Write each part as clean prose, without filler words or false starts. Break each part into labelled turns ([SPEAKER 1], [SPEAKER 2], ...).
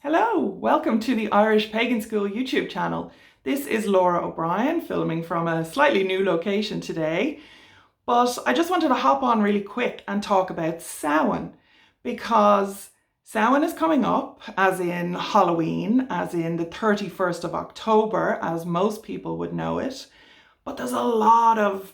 [SPEAKER 1] Hello, welcome to the Irish Pagan School YouTube channel. This is Lora O'Brien filming from a slightly new location today, but I just wanted to hop on really quick and talk about Samhain because Samhain is coming up, as in Halloween, as in the 31st of October, as most people would know it, but there's a lot of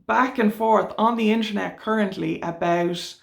[SPEAKER 1] back and forth on the internet currently about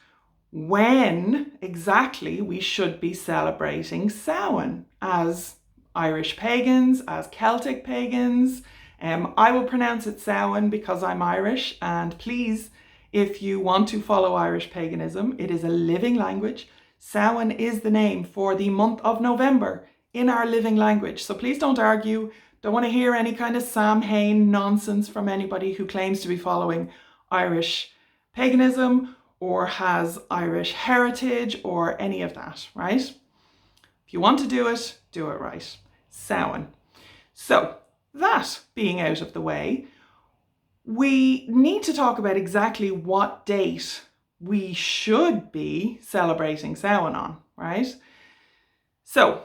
[SPEAKER 1] when exactly we should be celebrating Samhain as Irish pagans, as Celtic pagans. I will pronounce it Samhain because I'm Irish, and please, if you want to follow Irish paganism, it is a living language. Samhain is the name for the month of November in our living language. So please don't argue. Don't want to hear any kind of Samhain nonsense from anybody who claims to be following Irish paganism or has Irish heritage or any of that, right? If you want to do it right. Samhain. So that being out of the way, we need to talk about exactly what date we should be celebrating Samhain on, right? So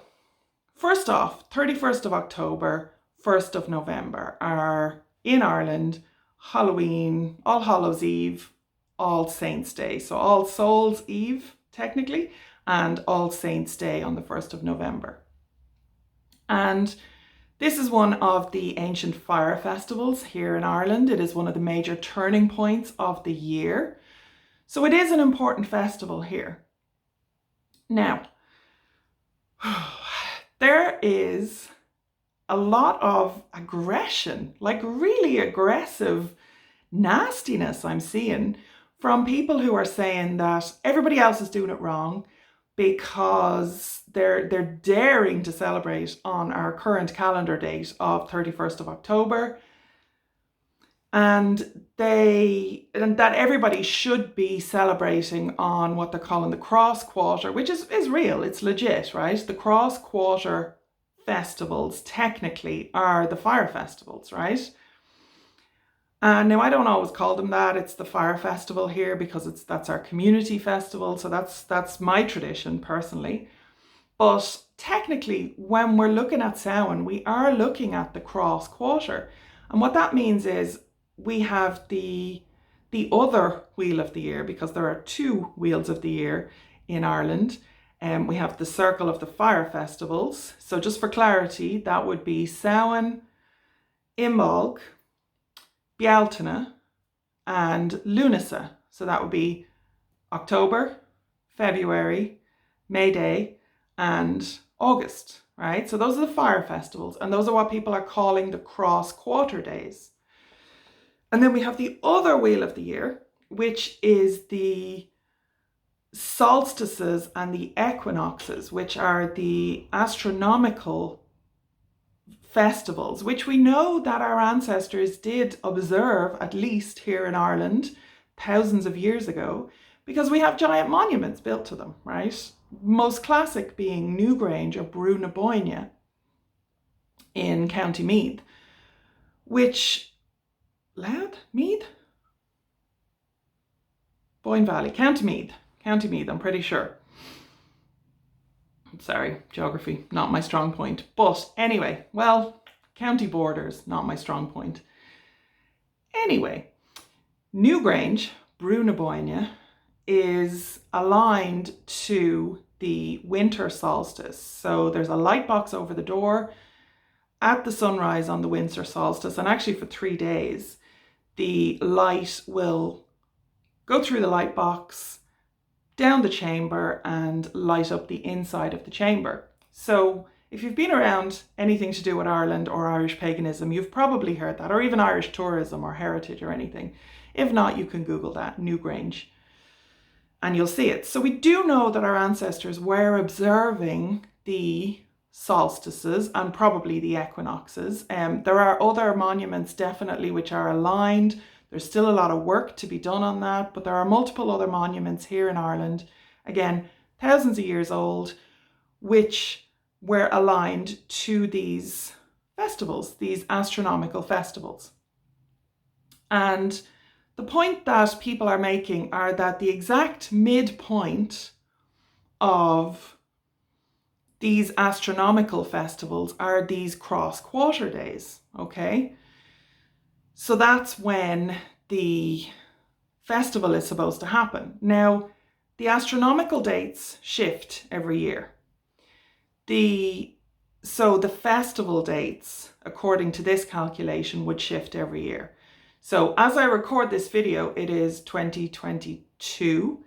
[SPEAKER 1] first off, 31st of October, 1st of November are in Ireland Halloween, All Hallows Eve, All Saints Day. So All Souls Eve, technically, and All Saints Day on the 1st of November. And this is one of the ancient fire festivals here in Ireland. It is one of the major turning points of the year. So it is an important festival here. Now, there is a lot of aggression, like really aggressive nastiness I'm seeing from people who are saying that everybody else is doing it wrong because they're daring to celebrate on our current calendar date of 31st of October, and that everybody should be celebrating on what they're calling the cross quarter, which is real, it's legit, right? The cross quarter festivals technically are the fire festivals, right? Now I don't always call them that. It's the fire festival here because that's our community festival. So that's my tradition personally. But technically, when we're looking at Samhain, we are looking at the cross quarter. And what that means is we have the other wheel of the year, because there are two wheels of the year in Ireland. We have the circle of the fire festivals. So just for clarity, that would be Samhain, Imbolc, Bealtaine, and Lunasa. So that would be October, February, May Day, and August, right? So those are the fire festivals, and those are what people are calling the cross quarter days. And then we have the other wheel of the year, which is the solstices and the equinoxes, which are the astronomical festivals, which we know that our ancestors did observe, at least here in Ireland, thousands of years ago, because we have giant monuments built to them, right? Most classic being Newgrange or Brú na Bóinne in County Meath, which, Meath? Boyne Valley, County Meath, I'm pretty sure. Sorry, geography, not my strong point. But anyway, well, county borders, not my strong point. Anyway, Newgrange, Brú na Bóinne, is aligned to the winter solstice. So there's a light box over the door at the sunrise on the winter solstice. And actually for 3 days, the light will go through the light box, down the chamber, and light up the inside of the chamber. So if you've been around anything to do with Ireland or Irish paganism, you've probably heard that, or even Irish tourism or heritage or anything. If not, you can Google that, Newgrange, and you'll see it. So we do know that our ancestors were observing the solstices and probably the equinoxes. There are other monuments definitely which are aligned. There's still a lot of work to be done on that, but there are multiple other monuments here in Ireland, again, thousands of years old, which were aligned to these festivals, these astronomical festivals. And the point that people are making are that the exact midpoint of these astronomical festivals are these cross-quarter days, okay? So that's when the festival is supposed to happen. Now, the astronomical dates shift every year. So the festival dates, according to this calculation, would shift every year. So as I record this video, it is 2022,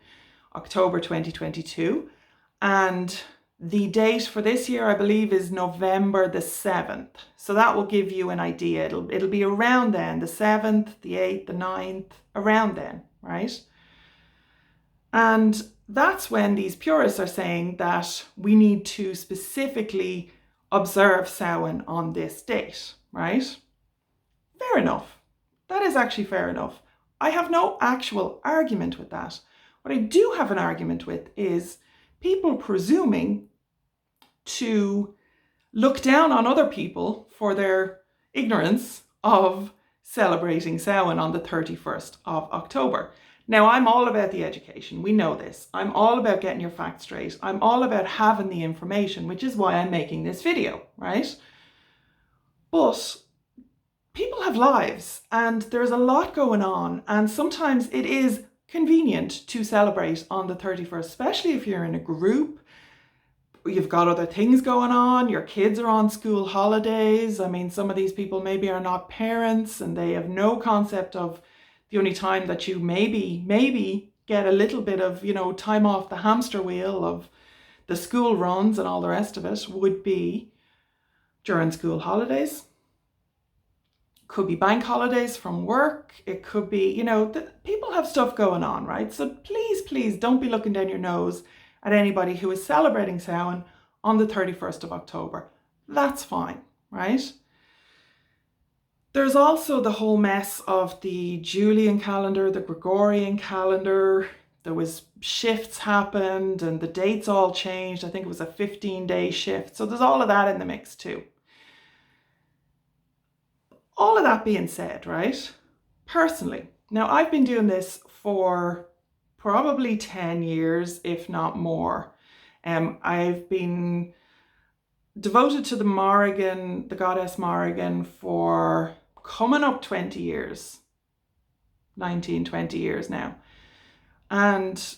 [SPEAKER 1] October 2022, and the date for this year, I believe, is November the 7th. So that will give you an idea. It'll be around then, the 7th, the 8th, the 9th, around then, right? And that's when these purists are saying that we need to specifically observe Samhain on this date, right? Fair enough. That is actually fair enough. I have no actual argument with that. What I do have an argument with is people presuming to look down on other people for their ignorance of celebrating Samhain on the 31st of October. Now, I'm all about the education. We know this. I'm all about getting your facts straight. I'm all about having the information, which is why I'm making this video, right? But people have lives and there's a lot going on, and sometimes it is convenient to celebrate on the 31st, especially if you're in a group. You've got other things going on, your kids are on school holidays. I mean, some of these people maybe are not parents and they have no concept of the only time that you maybe get a little bit of, time off the hamster wheel of the school runs and all the rest of it would be during school holidays. Could be bank holidays from work. It could be, people have stuff going on, right? So please don't be looking down your nose at anybody who is celebrating Samhain on the 31st of October. That's fine, right? There's also the whole mess of the Julian calendar, the Gregorian calendar. There was shifts happened and the dates all changed. I think it was a 15-day shift. So there's all of that in the mix too. All of that being said, right? Personally, now I've been doing this for probably 10 years, if not more. I've been devoted to the Morrigan, the goddess Morrigan, for coming up 20 years, 19, 20 years now. And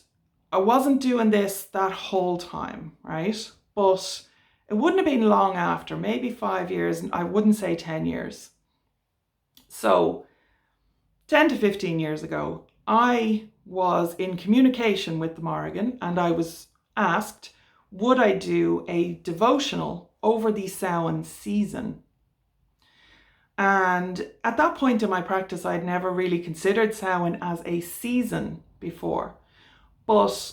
[SPEAKER 1] I wasn't doing this that whole time, right? But it wouldn't have been long after, maybe 5 years, and I wouldn't say 10 years. So 10 to 15 years ago, I was in communication with the Morrigan and I was asked, would I do a devotional over the Samhain season? And at that point in my practice, I'd never really considered Samhain as a season before. But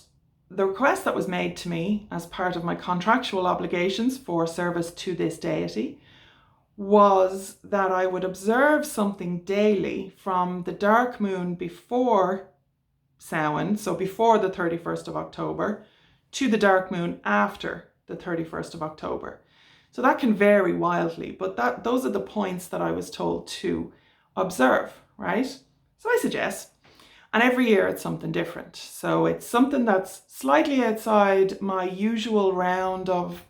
[SPEAKER 1] the request that was made to me as part of my contractual obligations for service to this deity was that I would observe something daily from the dark moon before Samhain, so before the 31st of October, to the dark moon after the 31st of October. So that can vary wildly, but those are the points that I was told to observe, right? So I suggest, and every year it's something different. So it's something that's slightly outside my usual round of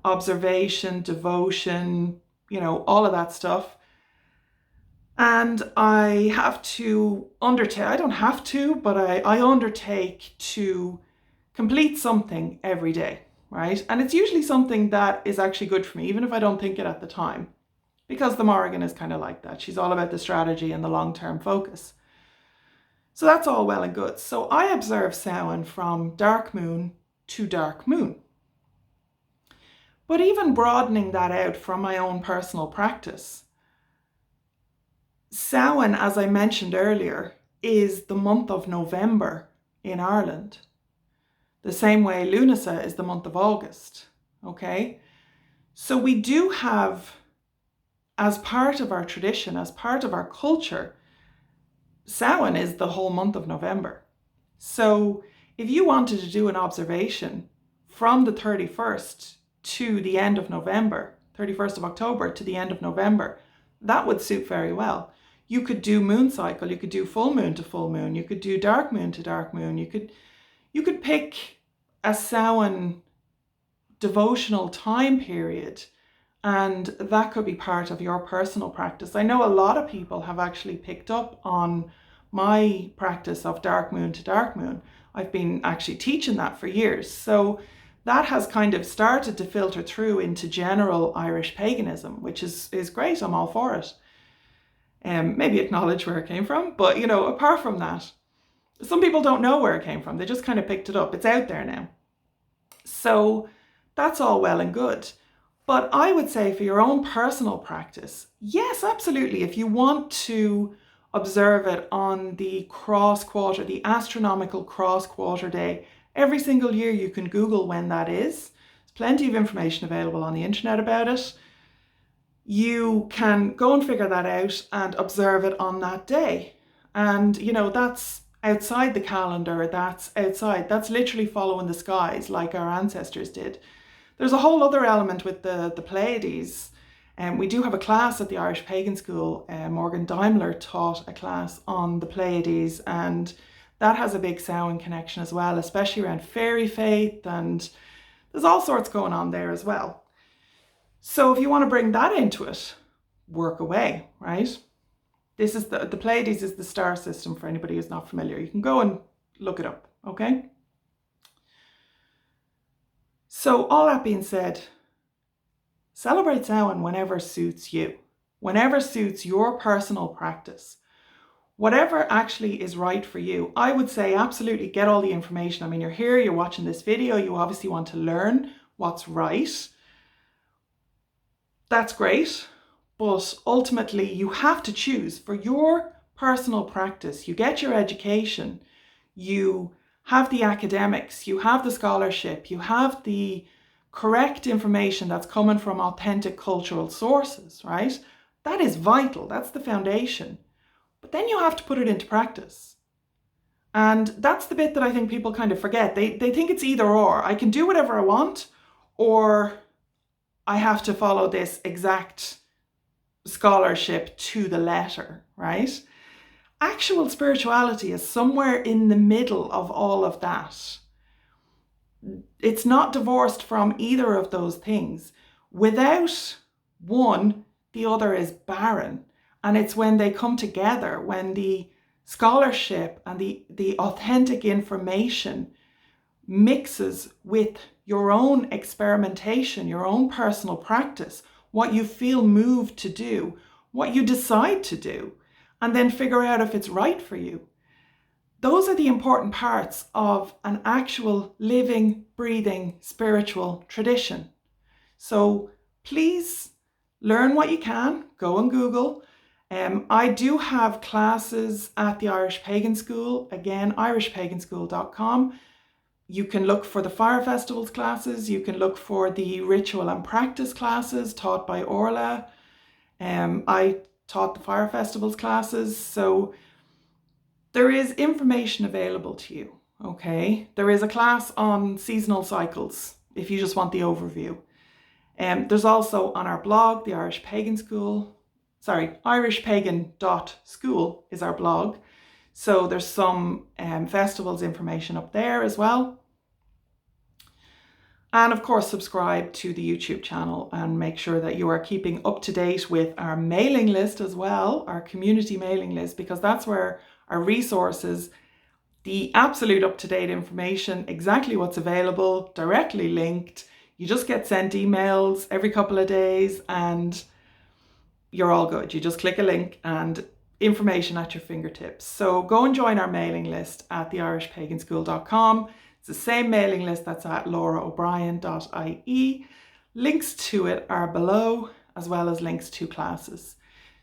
[SPEAKER 1] observation, devotion, all of that stuff. And I have to undertake, I don't have to, but I undertake to complete something every day, right? And it's usually something that is actually good for me, even if I don't think it at the time, because the Morrigan is kind of like that. She's all about the strategy and the long-term focus. So that's all well and good. So I observe Samhain from dark moon to dark moon. But even broadening that out from my own personal practice, Samhain, as I mentioned earlier, is the month of November in Ireland. The same way Lunasa is the month of August, okay? So we do have, as part of our tradition, as part of our culture, Samhain is the whole month of November. So if you wanted to do an observation from the 31st to the end of November, 31st of October to the end of November, that would suit very well. You could do moon cycle, you could do full moon to full moon, you could do dark moon to dark moon, you could pick a Samhain devotional time period, and that could be part of your personal practice. I know a lot of people have actually picked up on my practice of dark moon to dark moon. I've been actually teaching that for years. So that has kind of started to filter through into general Irish paganism, which is great. I'm all for it. Maybe acknowledge where it came from. But, you know, apart from that, some people don't know where it came from. They just kind of picked it up. It's out there now. So that's all well and good. But I would say for your own personal practice, yes, absolutely. If you want to observe it on the cross quarter, the astronomical cross quarter day, every single year you can Google when that is. There's plenty of information available on the internet about it. You can go and figure that out and observe it on that day. And, you know, that's outside the calendar, that's literally following the skies like our ancestors did. There's a whole other element with the Pleiades. We do have a class at the Irish Pagan School. Morgan Daimler taught a class on the Pleiades, and that has a big Samhain connection as well, especially around fairy faith, and there's all sorts going on there as well. So if you want to bring that into it, work away, right? This is the Pleiades is the star system for anybody who's not familiar. You can go and look it up, okay? So all that being said, celebrate Samhain whenever suits you, whenever suits your personal practice, whatever actually is right for you. I would say absolutely get all the information. I mean, you're here, you're watching this video, you obviously want to learn what's right. That's great, but ultimately you have to choose for your personal practice. You get your education, you have the academics, you have the scholarship, you have the correct information that's coming from authentic cultural sources, right? That is vital, that's the foundation. But then you have to put it into practice. And that's the bit that I think people kind of forget. They think it's either or. I can do whatever I want, or I have to follow this exact scholarship to the letter, right? Actual spirituality is somewhere in the middle of all of that. It's not divorced from either of those things. Without one, the other is barren. And it's when they come together, when the scholarship and the authentic information mixes with your own experimentation, your own personal practice, what you feel moved to do, what you decide to do, and then figure out if it's right for you. Those are the important parts of an actual living, breathing, spiritual tradition. So please learn what you can, go and Google. I do have classes at the Irish Pagan School, again, irishpaganschool.com. You can look for the Fire Festivals classes, you can look for the ritual and practice classes taught by Orla. I taught the Fire Festivals classes, so there is information available to you, okay? There is a class on seasonal cycles, if you just want the overview. There's also on our blog, the Irish Pagan School, irishpagan.school is our blog. So there's some festivals information up there as well. And of course, subscribe to the YouTube channel and make sure that you are keeping up to date with our mailing list as well, our community mailing list, because that's where our resources, the absolute up-to-date information, exactly what's available, directly linked. You just get sent emails every couple of days and you're all good. You just click a link and information at your fingertips. So go and join our mailing list at theirishpaganschool.com. It's the same mailing list that's at lorao'brien.ie. Links to it are below, as well as links to classes.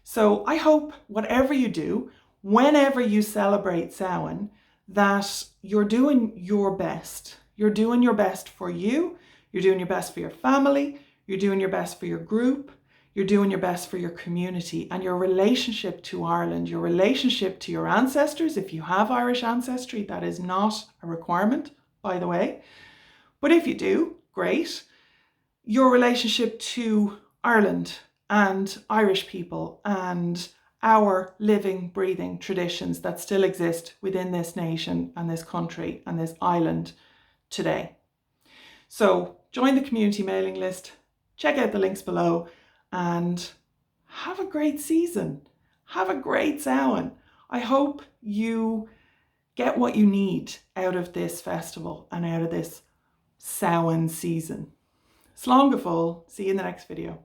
[SPEAKER 1] So I hope whatever you do, whenever you celebrate Samhain, that you're doing your best. You're doing your best for you. You're doing your best for your family. You're doing your best for your group. You're doing your best for your community and your relationship to Ireland, your relationship to your ancestors. If you have Irish ancestry, that is not a requirement, by the way. But if you do, great. Your relationship to Ireland and Irish people and our living, breathing traditions that still exist within this nation and this country and this island today. So join the community mailing list, check out the links below, and have a great season. Have a great Samhain. I hope you get what you need out of this festival and out of this Samhain season. Slán go fóill. See you in the next video.